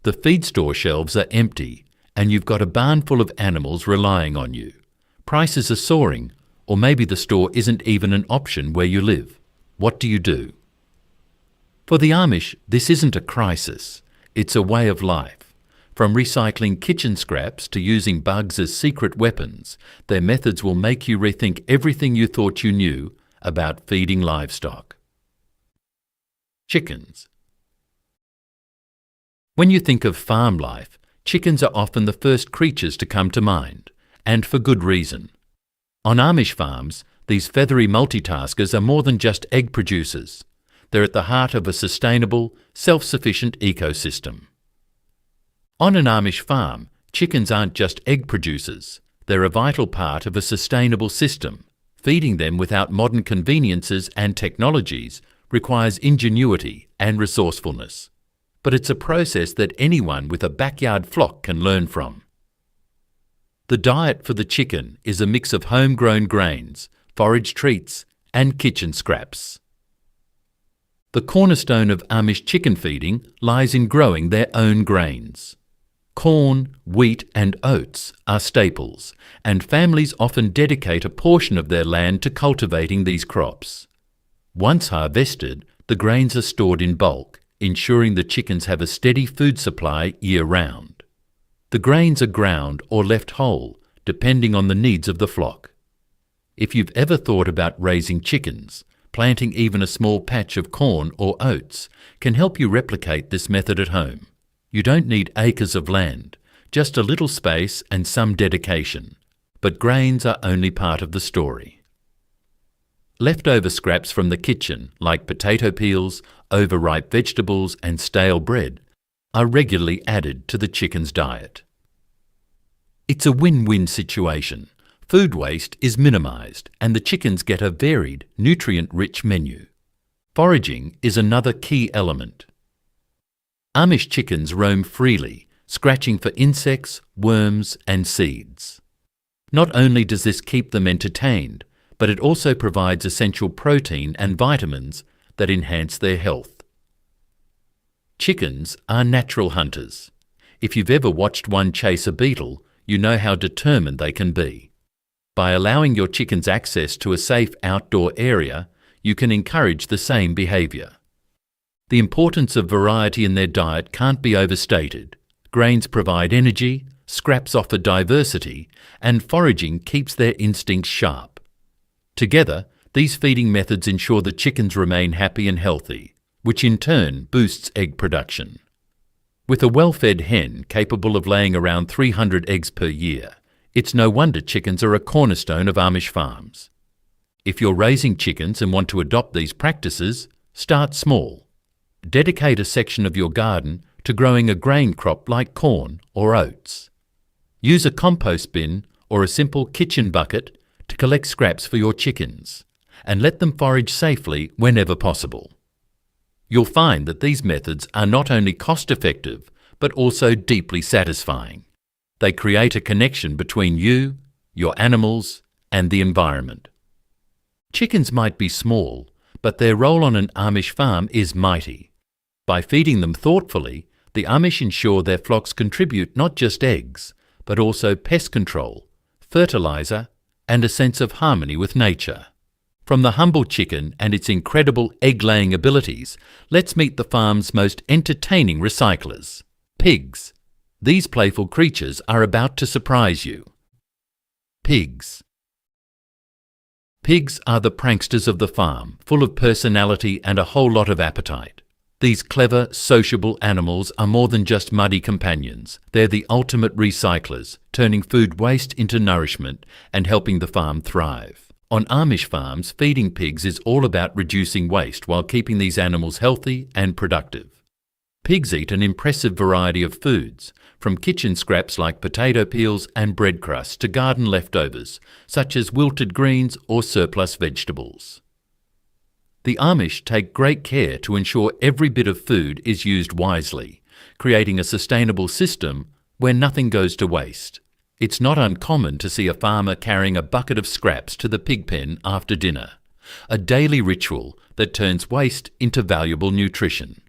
The feed store shelves are empty, and you've got a barn full of animals relying on you. Prices are soaring, or maybe the store isn't even an option where you live. What do you do? For the Amish, this isn't a crisis. It's a way of life. From recycling kitchen scraps to using bugs as secret weapons, their methods will make you rethink everything you thought you knew about feeding livestock. Chickens. When you think of farm life, chickens are often the first creatures to come to mind, and for good reason. On Amish farms, these feathery multitaskers are more than just egg producers. They're at the heart of a sustainable, self-sufficient ecosystem. On an Amish farm, chickens aren't just egg producers. They're a vital part of a sustainable system. Feeding them without modern conveniences and technologies requires ingenuity and resourcefulness. But it's a process that anyone with a backyard flock can learn from. The diet for the chicken is a mix of homegrown grains, forage treats, and kitchen scraps. The cornerstone of Amish chicken feeding lies in growing their own grains. Corn, wheat, and oats are staples, and families often dedicate a portion of their land to cultivating these crops. Once harvested, the grains are stored in bulk, ensuring the chickens have a steady food supply year-round. The grains are ground or left whole, depending on the needs of the flock. If you've ever thought about raising chickens, planting even a small patch of corn or oats can help you replicate this method at home. You don't need acres of land, just a little space and some dedication. But grains are only part of the story. Leftover scraps from the kitchen, like potato peels, overripe vegetables, and stale bread, are regularly added to the chicken's diet. It's a win-win situation. Food waste is minimised, and the chickens get a varied, nutrient-rich menu. Foraging is another key element. Amish chickens roam freely, scratching for insects, worms, and seeds. Not only does this keep them entertained, but it also provides essential protein and vitamins that enhance their health. Chickens are natural hunters. If you've ever watched one chase a beetle, you know how determined they can be. By allowing your chickens access to a safe outdoor area, you can encourage the same behaviour. The importance of variety in their diet can't be overstated. Grains provide energy, scraps offer diversity, and foraging keeps their instincts sharp. Together, these feeding methods ensure the chickens remain happy and healthy, which in turn boosts egg production. With a well-fed hen capable of laying around 300 eggs per year, it's no wonder chickens are a cornerstone of Amish farms. If you're raising chickens and want to adopt these practices, start small. Dedicate a section of your garden to growing a grain crop like corn or oats. Use a compost bin or a simple kitchen bucket to collect scraps for your chickens, and let them forage safely whenever possible. You'll find that these methods are not only cost-effective, but also deeply satisfying. They create a connection between you, your animals, and the environment. Chickens might be small, but their role on an Amish farm is mighty. By feeding them thoughtfully, the Amish ensure their flocks contribute not just eggs, but also pest control, fertilizer, and a sense of harmony with nature. From the humble chicken and its incredible egg-laying abilities, let's meet the farm's most entertaining recyclers, pigs. These playful creatures are about to surprise you. Pigs. Pigs are the pranksters of the farm, full of personality and a whole lot of appetite. These clever, sociable animals are more than just muddy companions. They're the ultimate recyclers, turning food waste into nourishment and helping the farm thrive. On Amish farms, feeding pigs is all about reducing waste while keeping these animals healthy and productive. Pigs eat an impressive variety of foods, from kitchen scraps like potato peels and bread crusts to garden leftovers, such as wilted greens or surplus vegetables. The Amish take great care to ensure every bit of food is used wisely, creating a sustainable system where nothing goes to waste. It's not uncommon to see a farmer carrying a bucket of scraps to the pig pen after dinner, a daily ritual that turns waste into valuable nutrition.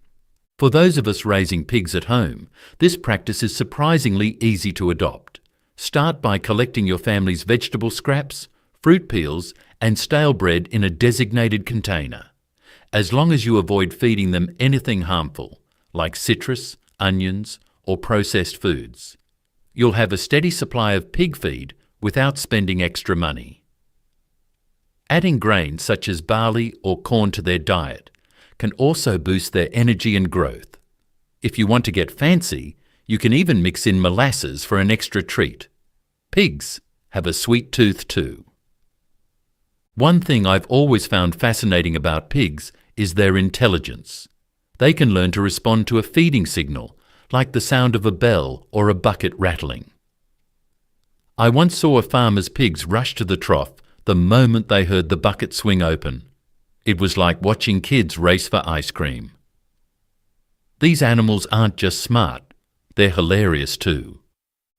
For those of us raising pigs at home, this practice is surprisingly easy to adopt. Start by collecting your family's vegetable scraps, fruit peels, and stale bread in a designated container. As long as you avoid feeding them anything harmful, like citrus, onions, or processed foods, you'll have a steady supply of pig feed without spending extra money. Adding grains such as barley or corn to their diet can also boost their energy and growth. If you want to get fancy, you can even mix in molasses for an extra treat. Pigs have a sweet tooth too. One thing I've always found fascinating about pigs is their intelligence. They can learn to respond to a feeding signal, like the sound of a bell or a bucket rattling. I once saw a farmer's pigs rush to the trough the moment they heard the bucket swing open. It was like watching kids race for ice cream. These animals aren't just smart, they're hilarious too.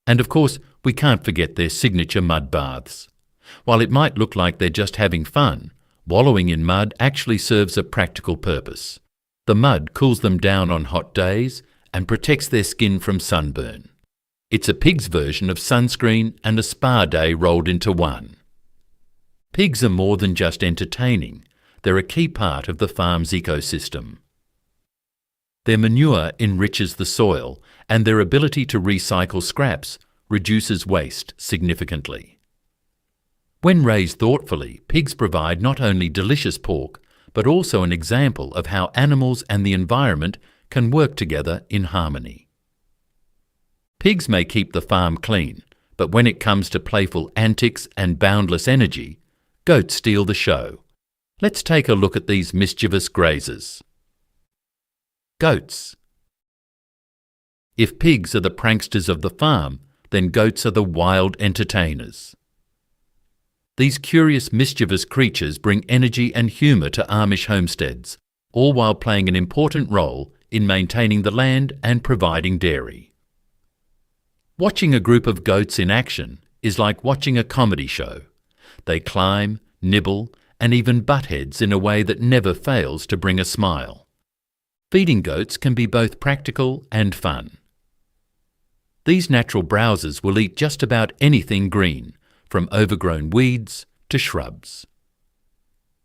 And of course, we can't forget their signature mud baths. While it might look like they're just having fun, wallowing in mud actually serves a practical purpose. The mud cools them down on hot days and protects their skin from sunburn. It's a pig's version of sunscreen and a spa day rolled into one. Pigs are more than just entertaining. They're a key part of the farm's ecosystem. Their manure enriches the soil, and their ability to recycle scraps reduces waste significantly. When raised thoughtfully, pigs provide not only delicious pork, but also an example of how animals and the environment can work together in harmony. Pigs may keep the farm clean, but when it comes to playful antics and boundless energy, goats steal the show. Let's take a look at these mischievous grazers. Goats. If pigs are the pranksters of the farm, then goats are the wild entertainers. These curious, mischievous creatures bring energy and humour to Amish homesteads, all while playing an important role in maintaining the land and providing dairy. Watching a group of goats in action is like watching a comedy show. They climb, nibble, and even butt heads in a way that never fails to bring a smile. Feeding goats can be both practical and fun. These natural browsers will eat just about anything green, from overgrown weeds to shrubs.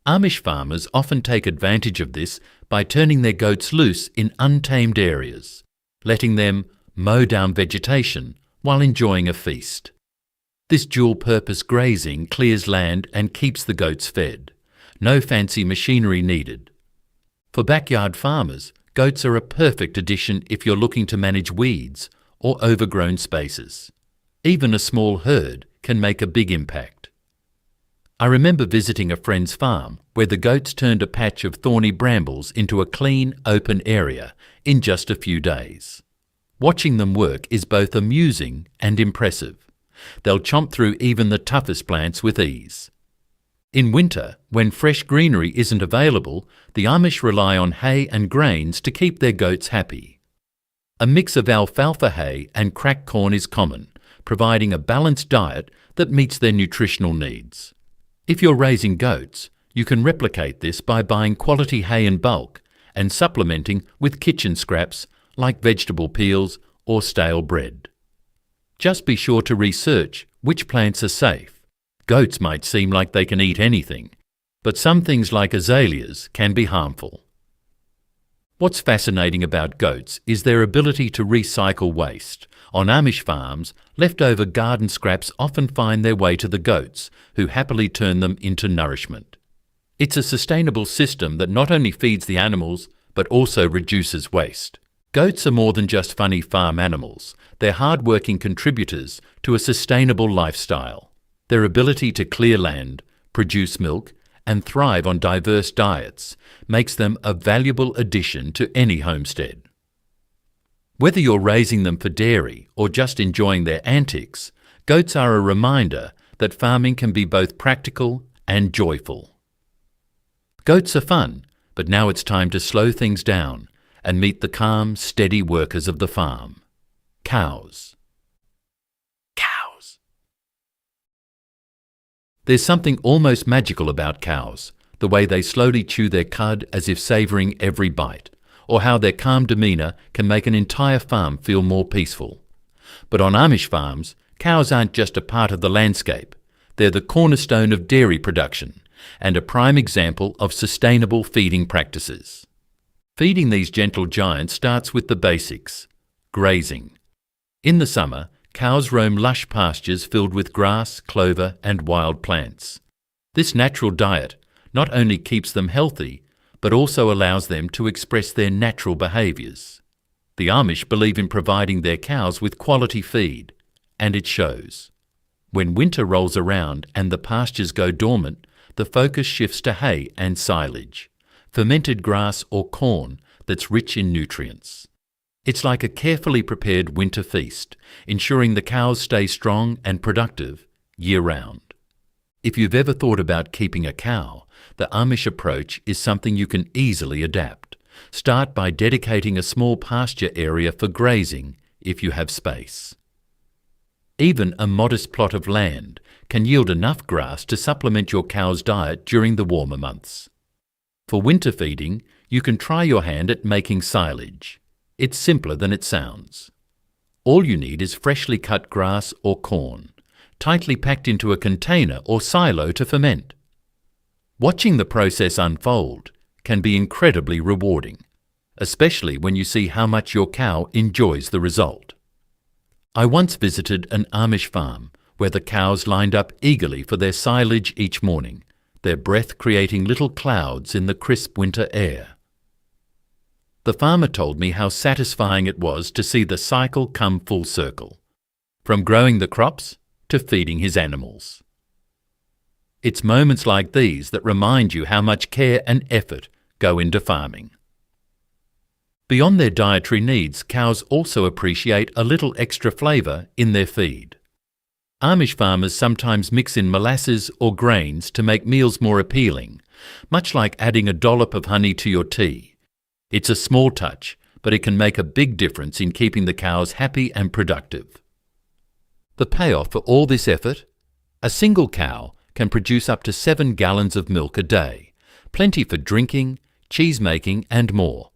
Amish farmers often take advantage of this by turning their goats loose in untamed areas, letting them mow down vegetation while enjoying a feast. This dual-purpose grazing clears land and keeps the goats fed. No fancy machinery needed. For backyard farmers, goats are a perfect addition if you're looking to manage weeds or overgrown spaces. Even a small herd can make a big impact. I remember visiting a friend's farm where the goats turned a patch of thorny brambles into a clean, open area in just a few days. Watching them work is both amusing and impressive. They'll chomp through even the toughest plants with ease. In winter, when fresh greenery isn't available, the Amish rely on hay and grains to keep their goats happy. A mix of alfalfa hay and cracked corn is common, providing a balanced diet that meets their nutritional needs. If you're raising goats, you can replicate this by buying quality hay in bulk and supplementing with kitchen scraps like vegetable peels or stale bread. Just be sure to research which plants are safe. Goats might seem like they can eat anything, but some things like azaleas can be harmful. What's fascinating about goats is their ability to recycle waste. On Amish farms, leftover garden scraps often find their way to the goats, who happily turn them into nourishment. It's a sustainable system that not only feeds the animals, but also reduces waste. Goats are more than just funny farm animals. They're hard-working contributors to a sustainable lifestyle. Their ability to clear land, produce milk, and thrive on diverse diets makes them a valuable addition to any homestead. Whether you're raising them for dairy or just enjoying their antics, goats are a reminder that farming can be both practical and joyful. Goats are fun, but now it's time to slow things down and meet the calm, steady workers of the farm. Cows. Cows. There's something almost magical about cows, the way they slowly chew their cud as if savouring every bite, or how their calm demeanour can make an entire farm feel more peaceful. But on Amish farms, cows aren't just a part of the landscape. They're the cornerstone of dairy production and a prime example of sustainable feeding practices. Feeding these gentle giants starts with the basics: grazing. In the summer, cows roam lush pastures filled with grass, clover, and wild plants. This natural diet not only keeps them healthy, but also allows them to express their natural behaviours. The Amish believe in providing their cows with quality feed, and it shows. When winter rolls around and the pastures go dormant, the focus shifts to hay and silage, fermented grass or corn that's rich in nutrients. It's like a carefully prepared winter feast, ensuring the cows stay strong and productive year-round. If you've ever thought about keeping a cow, the Amish approach is something you can easily adapt. Start by dedicating a small pasture area for grazing if you have space. Even a modest plot of land can yield enough grass to supplement your cow's diet during the warmer months. For winter feeding, you can try your hand at making silage. It's simpler than it sounds. All you need is freshly cut grass or corn, tightly packed into a container or silo to ferment. Watching the process unfold can be incredibly rewarding, especially when you see how much your cow enjoys the result. I once visited an Amish farm where the cows lined up eagerly for their silage each morning, their breath creating little clouds in the crisp winter air. The farmer told me how satisfying it was to see the cycle come full circle, from growing the crops to feeding his animals. It's moments like these that remind you how much care and effort go into farming. Beyond their dietary needs, cows also appreciate a little extra flavour in their feed. Amish farmers sometimes mix in molasses or grains to make meals more appealing, much like adding a dollop of honey to your tea. It's a small touch, but it can make a big difference in keeping the cows happy and productive. The payoff for all this effort? A single cow can produce up to 7 gallons of milk a day, plenty for drinking, cheese making and more.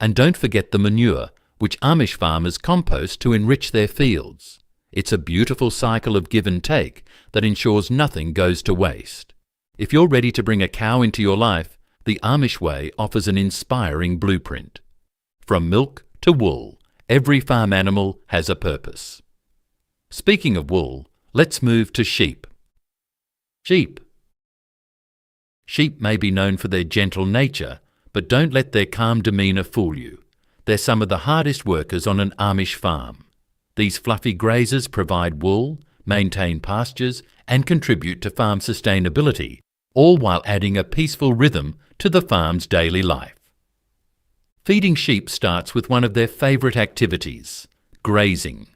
And don't forget the manure, which Amish farmers compost to enrich their fields. It's a beautiful cycle of give and take that ensures nothing goes to waste. If you're ready to bring a cow into your life, the Amish way offers an inspiring blueprint. From milk to wool, every farm animal has a purpose. Speaking of wool, let's move to sheep. Sheep. Sheep may be known for their gentle nature, but don't let their calm demeanour fool you. They're some of the hardest workers on an Amish farm. These fluffy grazers provide wool, maintain pastures, and contribute to farm sustainability, all while adding a peaceful rhythm to the farm's daily life. Feeding sheep starts with one of their favourite activities: grazing.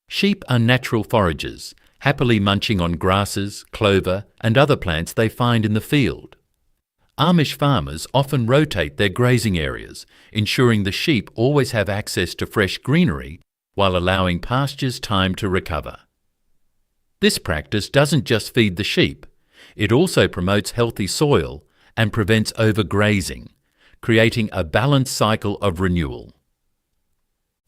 Sheep are natural foragers, happily munching on grasses, clover, and other plants they find in the field. Amish farmers often rotate their grazing areas, ensuring the sheep always have access to fresh greenery while allowing pastures time to recover. This practice doesn't just feed the sheep, it also promotes healthy soil and prevents overgrazing, creating a balanced cycle of renewal.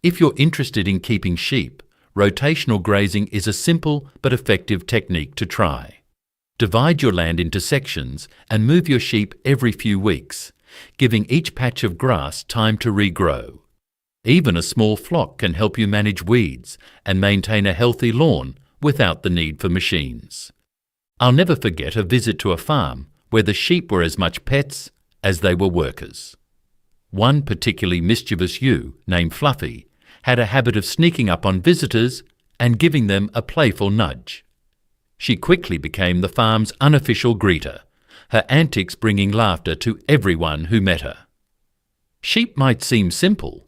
If you're interested in keeping sheep, rotational grazing is a simple but effective technique to try. Divide your land into sections and move your sheep every few weeks, giving each patch of grass time to regrow. Even a small flock can help you manage weeds and maintain a healthy lawn without the need for machines. I'll never forget a visit to a farm where the sheep were as much pets as they were workers. One particularly mischievous ewe, named Fluffy, had a habit of sneaking up on visitors and giving them a playful nudge. She quickly became the farm's unofficial greeter, her antics bringing laughter to everyone who met her. Sheep might seem simple,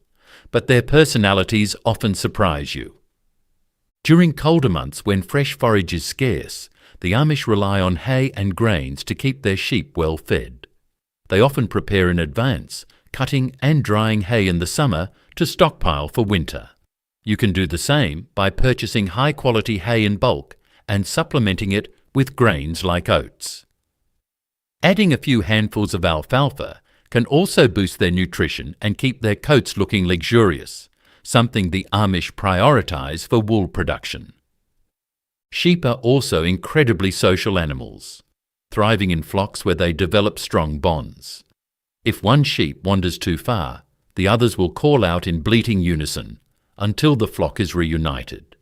but their personalities often surprise you. During colder months when fresh forage is scarce, the Amish rely on hay and grains to keep their sheep well fed. They often prepare in advance, cutting and drying hay in the summer to stockpile for winter. You can do the same by purchasing high-quality hay in bulk and supplementing it with grains like oats. Adding a few handfuls of alfalfa can also boost their nutrition and keep their coats looking luxurious, something the Amish prioritise for wool production. Sheep are also incredibly social animals, thriving in flocks where they develop strong bonds. If one sheep wanders too far, the others will call out in bleating unison until the flock is reunited.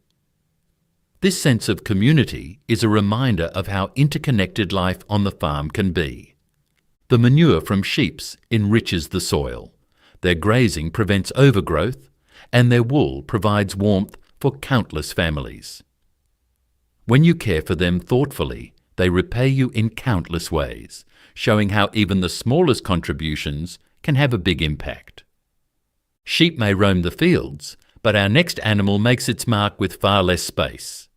This sense of community is a reminder of how interconnected life on the farm can be. The manure from sheep enriches the soil, their grazing prevents overgrowth, and their wool provides warmth for countless families. When you care for them thoughtfully, they repay you in countless ways, showing how even the smallest contributions can have a big impact. Sheep may roam the fields, but our next animal makes its mark with far less space.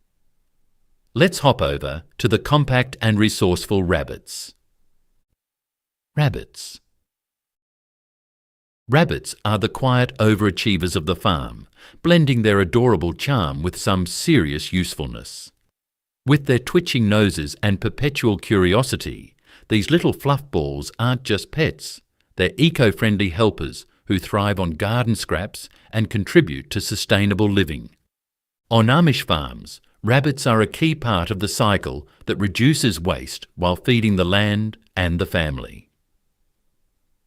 Let's hop over to the compact and resourceful rabbits. Rabbits. Rabbits are the quiet overachievers of the farm, blending their adorable charm with some serious usefulness. With their twitching noses and perpetual curiosity, these little fluff balls aren't just pets, they're eco-friendly helpers who thrive on garden scraps and contribute to sustainable living. On Amish farms, rabbits are a key part of the cycle that reduces waste while feeding the land and the family.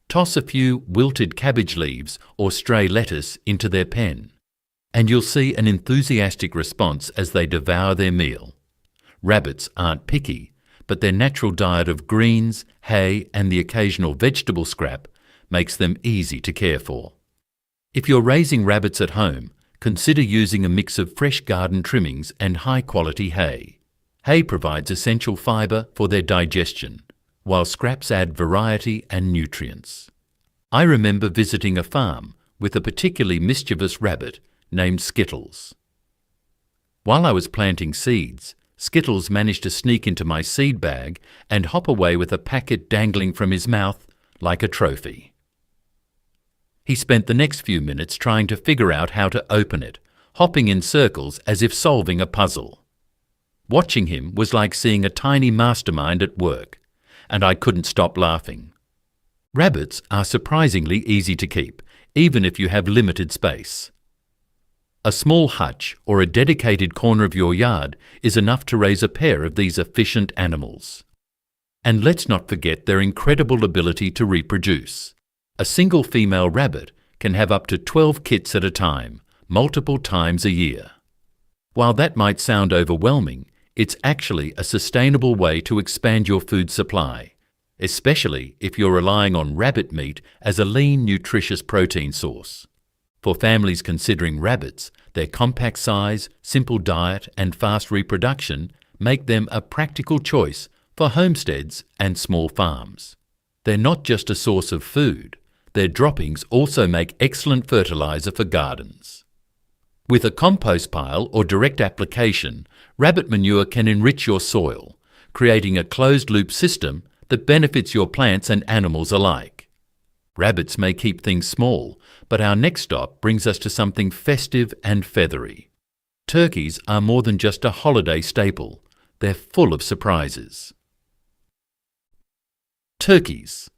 Toss a few wilted cabbage leaves or stray lettuce into their pen, and you'll see an enthusiastic response as they devour their meal. Rabbits aren't picky, but their natural diet of greens, hay, and the occasional vegetable scrap makes them easy to care for. If you're raising rabbits at home, consider using a mix of fresh garden trimmings and high-quality hay. Hay provides essential fibre for their digestion, while scraps add variety and nutrients. I remember visiting a farm with a particularly mischievous rabbit named Skittles. While I was planting seeds, Skittles managed to sneak into my seed bag and hop away with a packet dangling from his mouth like a trophy. He spent the next few minutes trying to figure out how to open it, hopping in circles as if solving a puzzle. Watching him was like seeing a tiny mastermind at work, and I couldn't stop laughing. Rabbits are surprisingly easy to keep, even if you have limited space. A small hutch or a dedicated corner of your yard is enough to raise a pair of these efficient animals. And let's not forget their incredible ability to reproduce. A single female rabbit can have up to 12 kits at a time, multiple times a year. While that might sound overwhelming, it's actually a sustainable way to expand your food supply, especially if you're relying on rabbit meat as a lean, nutritious protein source. For families considering rabbits, their compact size, simple diet, and fast reproduction make them a practical choice for homesteads and small farms. They're not just a source of food, their droppings also make excellent fertilizer for gardens. With a compost pile or direct application, rabbit manure can enrich your soil, creating a closed-loop system that benefits your plants and animals alike. Rabbits may keep things small, but our next stop brings us to something festive and feathery. Turkeys are more than just a holiday staple. They're full of surprises. Turkeys.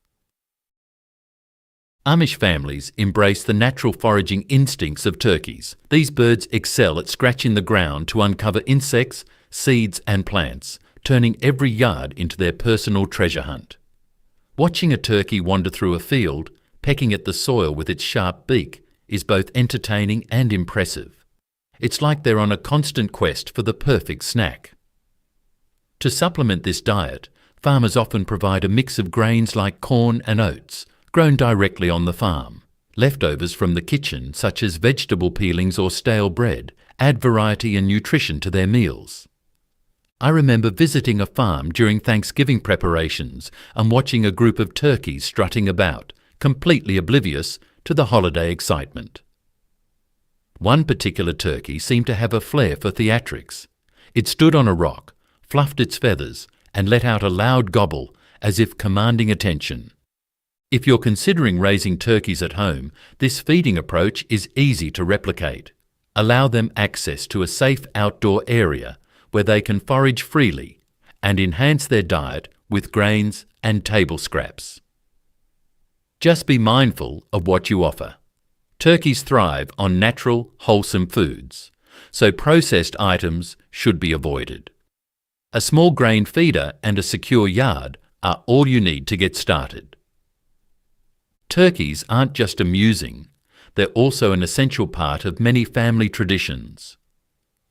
Amish families embrace the natural foraging instincts of turkeys. These birds excel at scratching the ground to uncover insects, seeds, and plants, turning every yard into their personal treasure hunt. Watching a turkey wander through a field, pecking at the soil with its sharp beak, is both entertaining and impressive. It's like they're on a constant quest for the perfect snack. To supplement this diet, farmers often provide a mix of grains like corn and oats, grown directly on the farm. Leftovers from the kitchen, such as vegetable peelings or stale bread, add variety and nutrition to their meals. I remember visiting a farm during Thanksgiving preparations and watching a group of turkeys strutting about, completely oblivious to the holiday excitement. One particular turkey seemed to have a flair for theatrics. It stood on a rock, fluffed its feathers, and let out a loud gobble as if commanding attention. If you're considering raising turkeys at home, this feeding approach is easy to replicate. Allow them access to a safe outdoor area where they can forage freely and enhance their diet with grains and table scraps. Just be mindful of what you offer. Turkeys thrive on natural, wholesome foods, so processed items should be avoided. A small grain feeder and a secure yard are all you need to get started. Turkeys aren't just amusing, they're also an essential part of many family traditions.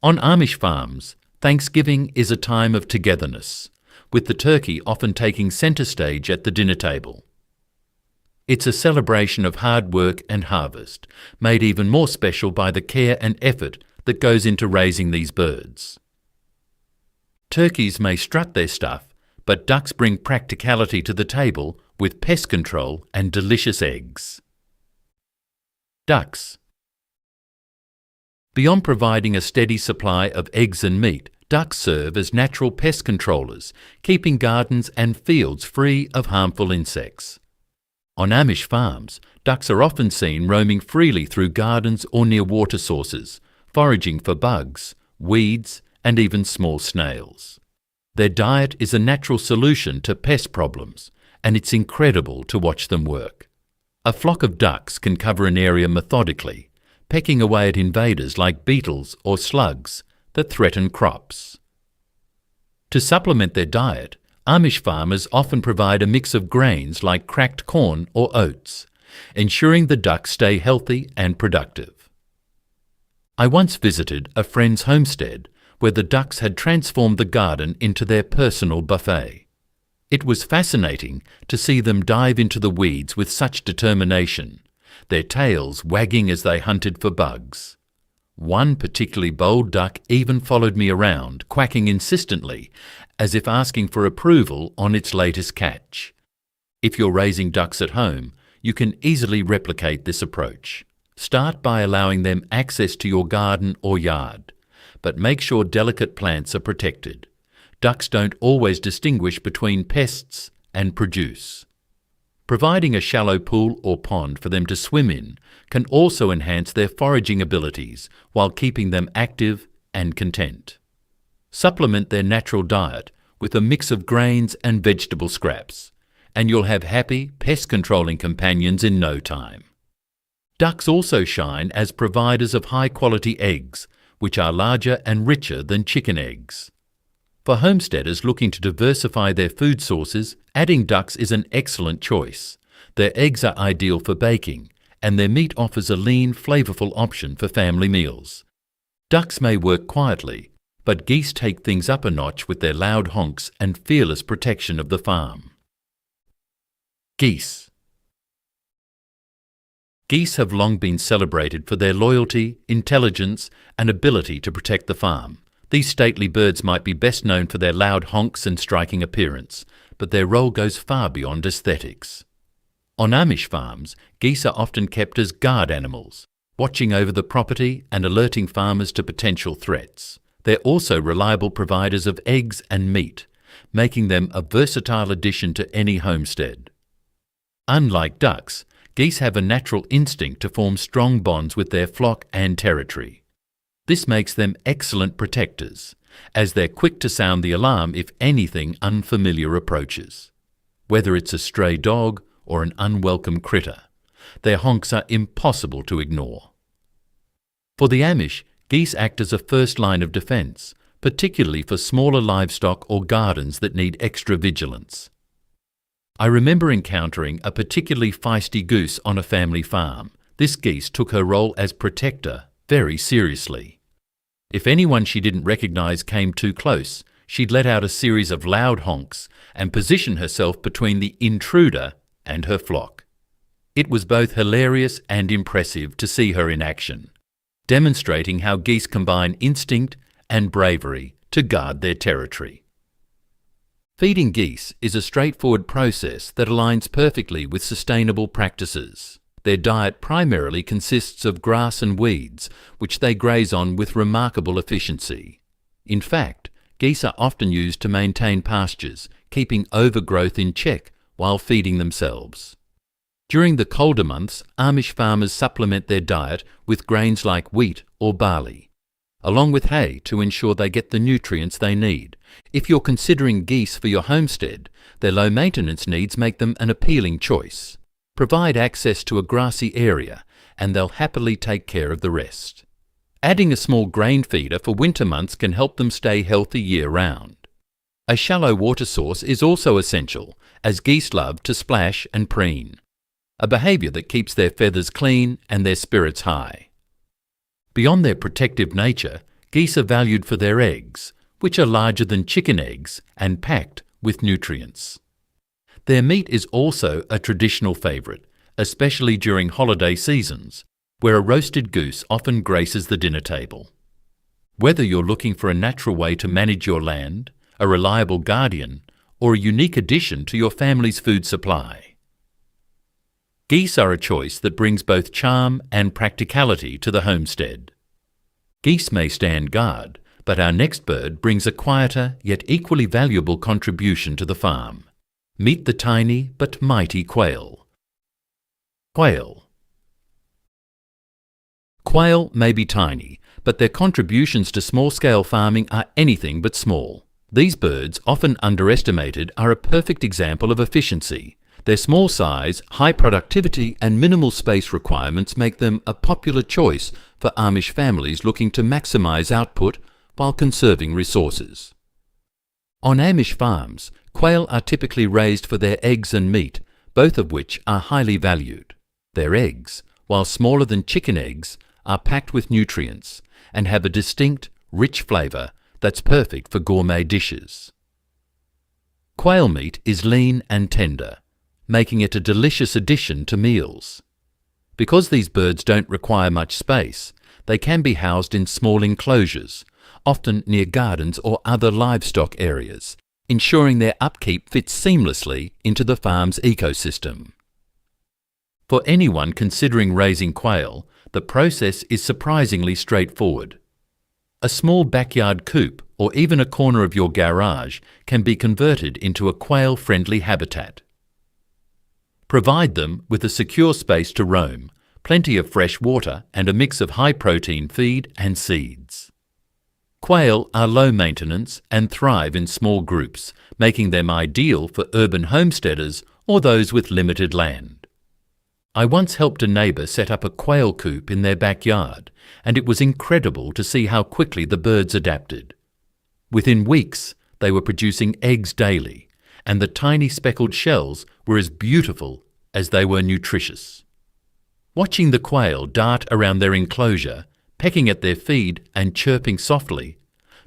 On Amish farms, Thanksgiving is a time of togetherness, with the turkey often taking centre stage at the dinner table. It's a celebration of hard work and harvest, made even more special by the care and effort that goes into raising these birds. Turkeys may strut their stuff, but ducks bring practicality to the table with pest control and delicious eggs. Ducks. Beyond providing a steady supply of eggs and meat, ducks serve as natural pest controllers, keeping gardens and fields free of harmful insects. On Amish farms, ducks are often seen roaming freely through gardens or near water sources, foraging for bugs, weeds, and even small snails. Their diet is a natural solution to pest problems, and it's incredible to watch them work. A flock of ducks can cover an area methodically, pecking away at invaders like beetles or slugs that threaten crops. To supplement their diet, Amish farmers often provide a mix of grains like cracked corn or oats, ensuring the ducks stay healthy and productive. I once visited a friend's homestead where the ducks had transformed the garden into their personal buffet. It was fascinating to see them dive into the weeds with such determination, their tails wagging as they hunted for bugs. One particularly bold duck even followed me around, quacking insistently, as if asking for approval on its latest catch. If you're raising ducks at home, you can easily replicate this approach. Start by allowing them access to your garden or yard, but make sure delicate plants are protected. Ducks don't always distinguish between pests and produce. Providing a shallow pool or pond for them to swim in can also enhance their foraging abilities while keeping them active and content. Supplement their natural diet with a mix of grains and vegetable scraps, and you'll have happy, pest-controlling companions in no time. Ducks also shine as providers of high-quality eggs, which are larger and richer than chicken eggs. For homesteaders looking to diversify their food sources, adding ducks is an excellent choice. Their eggs are ideal for baking, and their meat offers a lean, flavourful option for family meals. Ducks may work quietly, but geese take things up a notch with their loud honks and fearless protection of the farm. Geese. Geese have long been celebrated for their loyalty, intelligence, and ability to protect the farm. These stately birds might be best known for their loud honks and striking appearance, but their role goes far beyond aesthetics. On Amish farms, geese are often kept as guard animals, watching over the property and alerting farmers to potential threats. They're also reliable providers of eggs and meat, making them a versatile addition to any homestead. Unlike ducks, geese have a natural instinct to form strong bonds with their flock and territory. This makes them excellent protectors, as they're quick to sound the alarm if anything unfamiliar approaches. Whether it's a stray dog or an unwelcome critter, their honks are impossible to ignore. For the Amish, geese act as a first line of defence, particularly for smaller livestock or gardens that need extra vigilance. I remember encountering a particularly feisty goose on a family farm. This geese took her role as protector very seriously. If anyone she didn't recognise came too close, she'd let out a series of loud honks and position herself between the intruder and her flock. It was both hilarious and impressive to see her in action, demonstrating how geese combine instinct and bravery to guard their territory. Feeding geese is a straightforward process that aligns perfectly with sustainable practices. Their diet primarily consists of grass and weeds, which they graze on with remarkable efficiency. In fact, geese are often used to maintain pastures, keeping overgrowth in check while feeding themselves. During the colder months, Amish farmers supplement their diet with grains like wheat or barley, along with hay to ensure they get the nutrients they need. If you're considering geese for your homestead, their low maintenance needs make them an appealing choice. Provide access to a grassy area and they'll happily take care of the rest. Adding a small grain feeder for winter months can help them stay healthy year-round. A shallow water source is also essential, as geese love to splash and preen, a behaviour that keeps their feathers clean and their spirits high. Beyond their protective nature, geese are valued for their eggs, which are larger than chicken eggs and packed with nutrients. Their meat is also a traditional favourite, especially during holiday seasons, where a roasted goose often graces the dinner table. Whether you're looking for a natural way to manage your land, a reliable guardian, or a unique addition to your family's food supply, geese are a choice that brings both charm and practicality to the homestead. Geese may stand guard, but our next bird brings a quieter yet equally valuable contribution to the farm. Meet the tiny but mighty quail. Quail. Quail may be tiny, but their contributions to small-scale farming are anything but small. These birds, often underestimated, are a perfect example of efficiency. Their small size, high productivity and minimal space requirements make them a popular choice for Amish families looking to maximise output while conserving resources. On Amish farms, quail are typically raised for their eggs and meat, both of which are highly valued. Their eggs, while smaller than chicken eggs, are packed with nutrients and have a distinct, rich flavour that's perfect for gourmet dishes. Quail meat is lean and tender, making it a delicious addition to meals. Because these birds don't require much space, they can be housed in small enclosures, often near gardens or other livestock areas, ensuring their upkeep fits seamlessly into the farm's ecosystem. For anyone considering raising quail, the process is surprisingly straightforward. A small backyard coop or even a corner of your garage can be converted into a quail-friendly habitat. Provide them with a secure space to roam, plenty of fresh water and a mix of high-protein feed and seeds. Quail are low maintenance and thrive in small groups, making them ideal for urban homesteaders or those with limited land. I once helped a neighbour set up a quail coop in their backyard, and it was incredible to see how quickly the birds adapted. Within weeks, they were producing eggs daily, and the tiny speckled shells were as beautiful as they were nutritious. Watching the quail dart around their enclosure, pecking at their feed and chirping softly,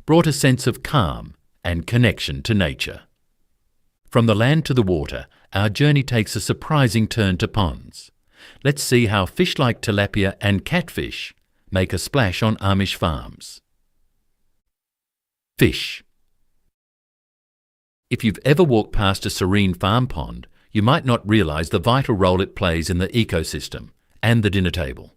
brought a sense of calm and connection to nature. From the land to the water, our journey takes a surprising turn to ponds. Let's see how fish like tilapia and catfish make a splash on Amish farms. Fish. If you've ever walked past a serene farm pond, you might not realise the vital role it plays in the ecosystem and the dinner table.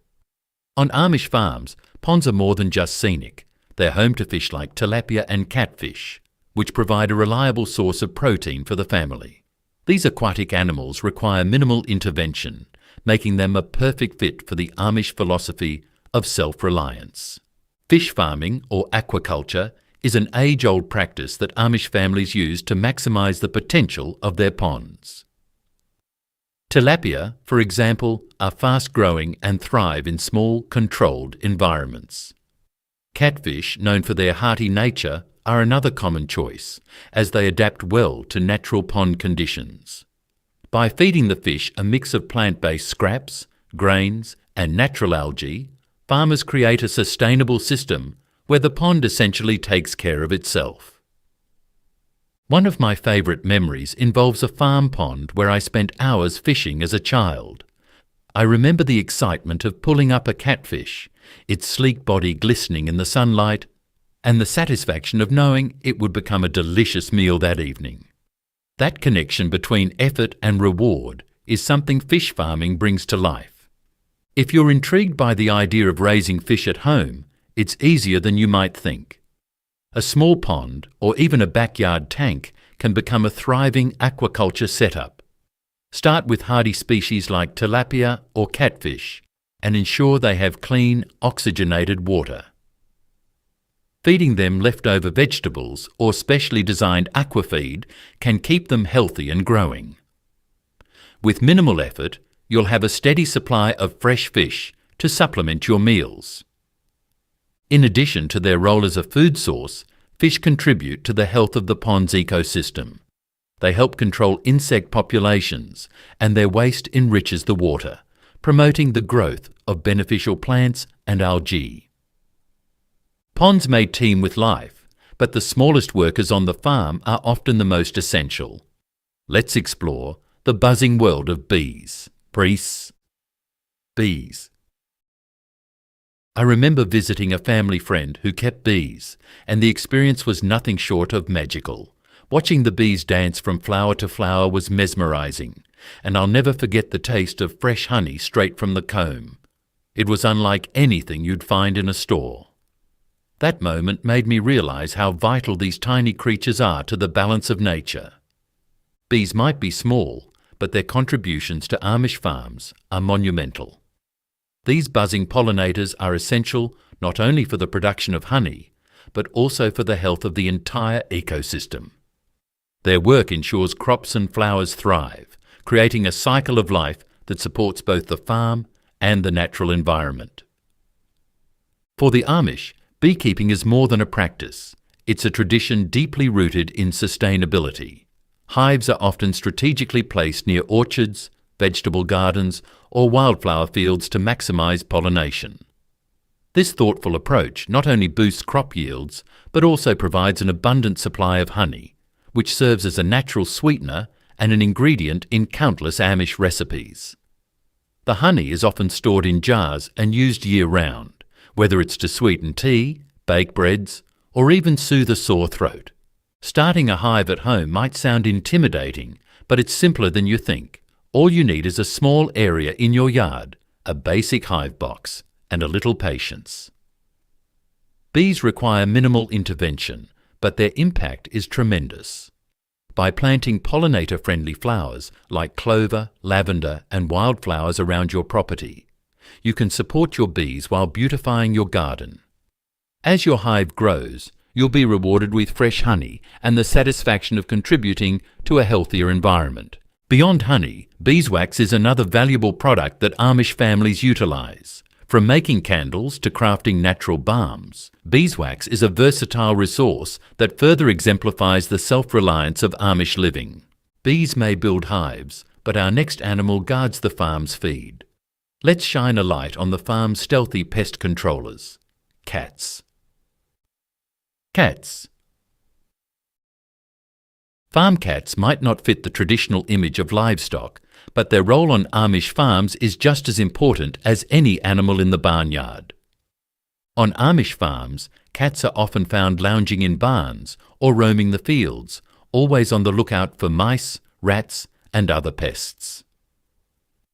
On Amish farms, ponds are more than just scenic. They're home to fish like tilapia and catfish, which provide a reliable source of protein for the family. These aquatic animals require minimal intervention, making them a perfect fit for the Amish philosophy of self-reliance. Fish farming, or aquaculture, is an age-old practice that Amish families use to maximise the potential of their ponds. Tilapia, for example, are fast-growing and thrive in small, controlled environments. Catfish, known for their hearty nature, are another common choice, as they adapt well to natural pond conditions. By feeding the fish a mix of plant-based scraps, grains, and natural algae, farmers create a sustainable system where the pond essentially takes care of itself. One of my favourite memories involves a farm pond where I spent hours fishing as a child. I remember the excitement of pulling up a catfish, its sleek body glistening in the sunlight, and the satisfaction of knowing it would become a delicious meal that evening. That connection between effort and reward is something fish farming brings to life. If you're intrigued by the idea of raising fish at home, it's easier than you might think. A small pond or even a backyard tank can become a thriving aquaculture setup. Start with hardy species like tilapia or catfish and ensure they have clean, oxygenated water. Feeding them leftover vegetables or specially designed aquafeed can keep them healthy and growing. With minimal effort, you'll have a steady supply of fresh fish to supplement your meals. In addition to their role as a food source, fish contribute to the health of the pond's ecosystem. They help control insect populations, and their waste enriches the water, promoting the growth of beneficial plants and algae. Ponds may teem with life, but the smallest workers on the farm are often the most essential. Let's explore the buzzing world of bees. Bees. I remember visiting a family friend who kept bees, and the experience was nothing short of magical. Watching the bees dance from flower to flower was mesmerizing, and I'll never forget the taste of fresh honey straight from the comb. It was unlike anything you'd find in a store. That moment made me realize how vital these tiny creatures are to the balance of nature. Bees might be small, but their contributions to Amish farms are monumental. These buzzing pollinators are essential not only for the production of honey, but also for the health of the entire ecosystem. Their work ensures crops and flowers thrive, creating a cycle of life that supports both the farm and the natural environment. For the Amish, beekeeping is more than a practice. It's a tradition deeply rooted in sustainability. Hives are often strategically placed near orchards, vegetable gardens, or wildflower fields to maximize pollination. This thoughtful approach not only boosts crop yields, but also provides an abundant supply of honey, which serves as a natural sweetener and an ingredient in countless Amish recipes. The honey is often stored in jars and used year-round, whether it's to sweeten tea, bake breads, or even soothe a sore throat. Starting a hive at home might sound intimidating, but it's simpler than you think. All you need is a small area in your yard, a basic hive box, and a little patience. Bees require minimal intervention, but their impact is tremendous. By planting pollinator-friendly flowers like clover, lavender, and wildflowers around your property, you can support your bees while beautifying your garden. As your hive grows, you'll be rewarded with fresh honey and the satisfaction of contributing to a healthier environment. Beyond honey, beeswax is another valuable product that Amish families utilize. From making candles to crafting natural balms, beeswax is a versatile resource that further exemplifies the self-reliance of Amish living. Bees may build hives, but our next animal guards the farm's feed. Let's shine a light on the farm's stealthy pest controllers. Cats. Cats. Farm cats might not fit the traditional image of livestock, but their role on Amish farms is just as important as any animal in the barnyard. On Amish farms, cats are often found lounging in barns or roaming the fields, always on the lookout for mice, rats, and other pests.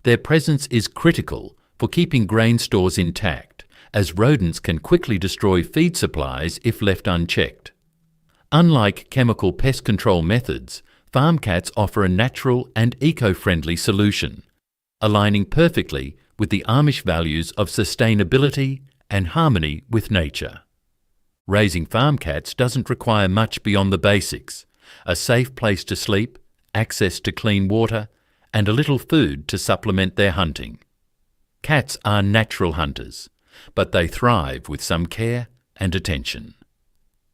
Their presence is critical for keeping grain stores intact, as rodents can quickly destroy feed supplies if left unchecked. Unlike chemical pest control methods, farm cats offer a natural and eco-friendly solution, aligning perfectly with the Amish values of sustainability and harmony with nature. Raising farm cats doesn't require much beyond the basics: a safe place to sleep, access to clean water, and a little food to supplement their hunting. Cats are natural hunters, but they thrive with some care and attention.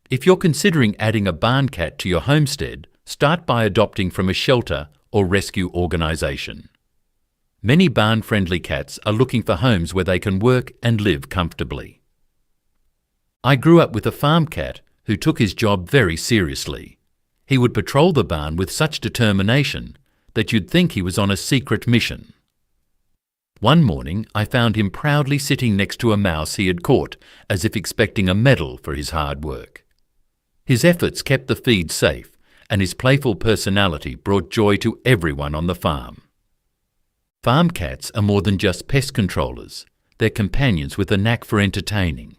If you're considering adding a barn cat to your homestead, start by adopting from a shelter or rescue organisation. Many barn-friendly cats are looking for homes where they can work and live comfortably. I grew up with a farm cat who took his job very seriously. He would patrol the barn with such determination that you'd think he was on a secret mission. One morning, I found him proudly sitting next to a mouse he had caught, as if expecting a medal for his hard work. His efforts kept the feed safe, and his playful personality brought joy to everyone on the farm. Farm cats are more than just pest controllers. They're companions with a knack for entertaining.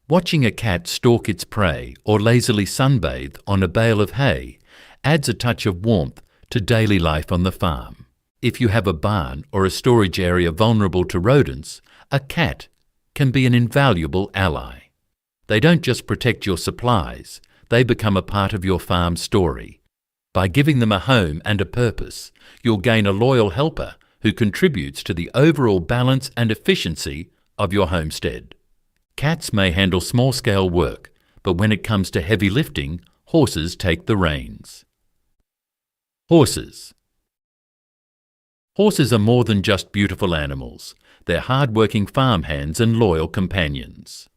Watching a cat stalk its prey or lazily sunbathe on a bale of hay adds a touch of warmth to daily life on the farm. If you have a barn or a storage area vulnerable to rodents, a cat can be an invaluable ally. They don't just protect your supplies, they become a part of your farm story. By giving them a home and a purpose, you'll gain a loyal helper who contributes to the overall balance and efficiency of your homestead. Cats may handle small-scale work, but when it comes to heavy lifting, horses take the reins. Horses. Horses are more than just beautiful animals. They're hard-working farmhands and loyal companions.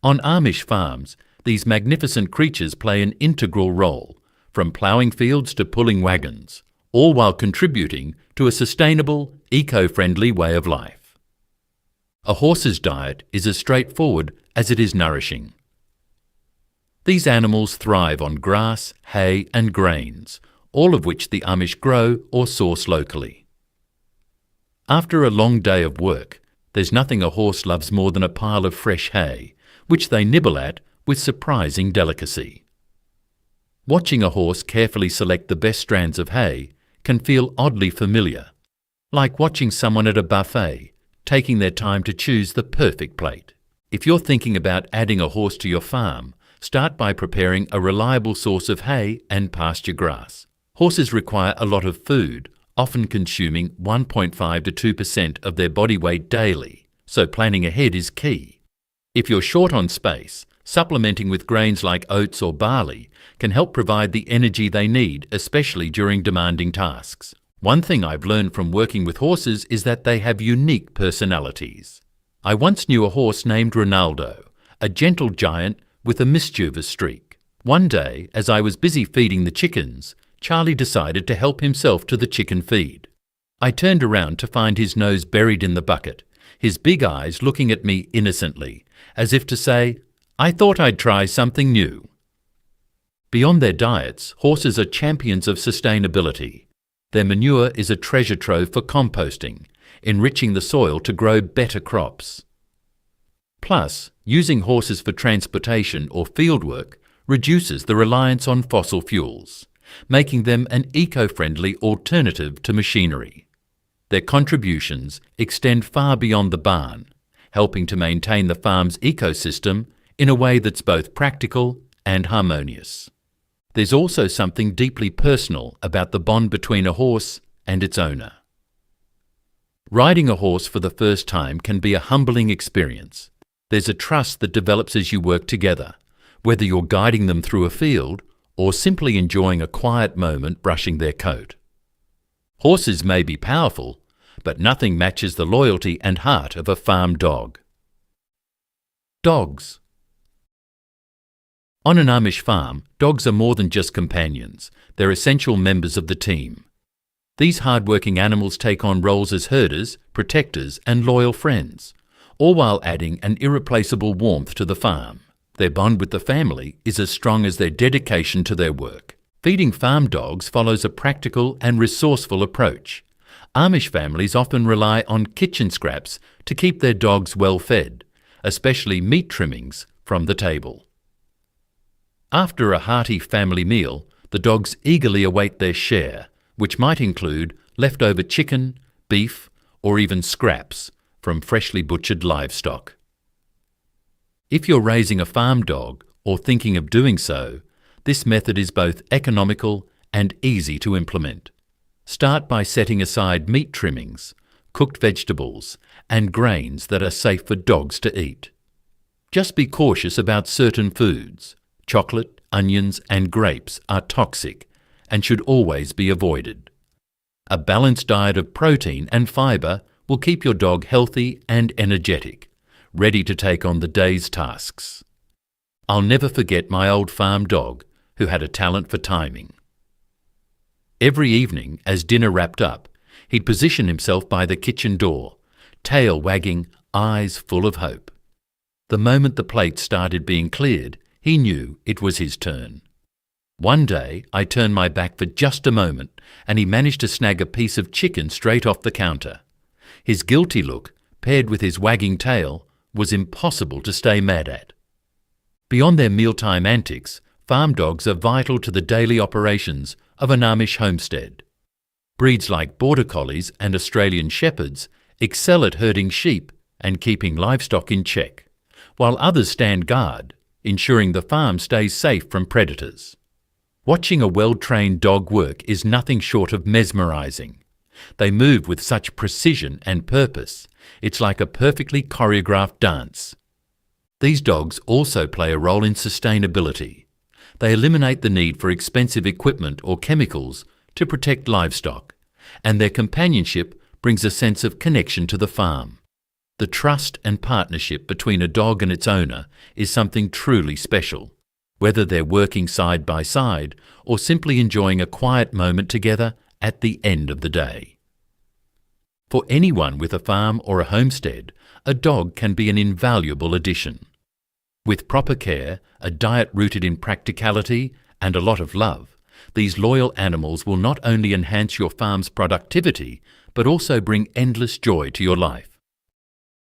On Amish farms, these magnificent creatures play an integral role, from ploughing fields to pulling wagons, all while contributing to a sustainable, eco-friendly way of life. A horse's diet is as straightforward as it is nourishing. These animals thrive on grass, hay and grains, all of which the Amish grow or source locally. After a long day of work, there's nothing a horse loves more than a pile of fresh hay, which they nibble at with surprising delicacy. Watching a horse carefully select the best strands of hay can feel oddly familiar, like watching someone at a buffet taking their time to choose the perfect plate. If you're thinking about adding a horse to your farm, start by preparing a reliable source of hay and pasture grass. Horses require a lot of food, often consuming 1.5 to 2% of their body weight daily, so planning ahead is key. If you're short on space, supplementing with grains like oats or barley can help provide the energy they need, especially during demanding tasks. One thing I've learned from working with horses is that they have unique personalities. I once knew a horse named Ronaldo, a gentle giant with a mischievous streak. One day, as I was busy feeding the chickens, Charlie decided to help himself to the chicken feed. I turned around to find his nose buried in the bucket, his big eyes looking at me innocently, as if to say, "I thought I'd try something new." Beyond their diets, horses are champions of sustainability. Their manure is a treasure trove for composting, enriching the soil to grow better crops. Plus, using horses for transportation or fieldwork reduces the reliance on fossil fuels, making them an eco-friendly alternative to machinery. Their contributions extend far beyond the barn, helping to maintain the farm's ecosystem in a way that's both practical and harmonious. There's also something deeply personal about the bond between a horse and its owner. Riding a horse for the first time can be a humbling experience. There's a trust that develops as you work together, whether you're guiding them through a field or simply enjoying a quiet moment brushing their coat. Horses may be powerful, but nothing matches the loyalty and heart of a farm dog. Dogs. On an Amish farm, dogs are more than just companions. They're essential members of the team. These hard-working animals take on roles as herders, protectors, and loyal friends, all while adding an irreplaceable warmth to the farm. Their bond with the family is as strong as their dedication to their work. Feeding farm dogs follows a practical and resourceful approach. Amish families often rely on kitchen scraps to keep their dogs well fed, especially meat trimmings from the table. After a hearty family meal, the dogs eagerly await their share, which might include leftover chicken, beef, or even scraps from freshly butchered livestock. If you're raising a farm dog or thinking of doing so, this method is both economical and easy to implement. Start by setting aside meat trimmings, cooked vegetables, and grains that are safe for dogs to eat. Just be cautious about certain foods. Chocolate, onions, and grapes are toxic and should always be avoided. A balanced diet of protein and fibre will keep your dog healthy and energetic, ready to take on the day's tasks. I'll never forget my old farm dog, who had a talent for timing. Every evening, as dinner wrapped up, he'd position himself by the kitchen door, tail wagging, eyes full of hope. The moment the plates started being cleared, he knew it was his turn. One day, I turned my back for just a moment, and he managed to snag a piece of chicken straight off the counter. His guilty look, paired with his wagging tail, was impossible to stay mad at. Beyond their mealtime antics, farm dogs are vital to the daily operations of an Amish homestead. Breeds like Border Collies and Australian Shepherds excel at herding sheep and keeping livestock in check, while others stand guard, ensuring the farm stays safe from predators. Watching a well-trained dog work is nothing short of mesmerizing. They move with such precision and purpose. It's like a perfectly choreographed dance. These dogs also play a role in sustainability. They eliminate the need for expensive equipment or chemicals to protect livestock, and their companionship brings a sense of connection to the farm. The trust and partnership between a dog and its owner is something truly special, whether they're working side by side or simply enjoying a quiet moment together at the end of the day. For anyone with a farm or a homestead, a dog can be an invaluable addition. With proper care, a diet rooted in practicality, and a lot of love, these loyal animals will not only enhance your farm's productivity, but also bring endless joy to your life.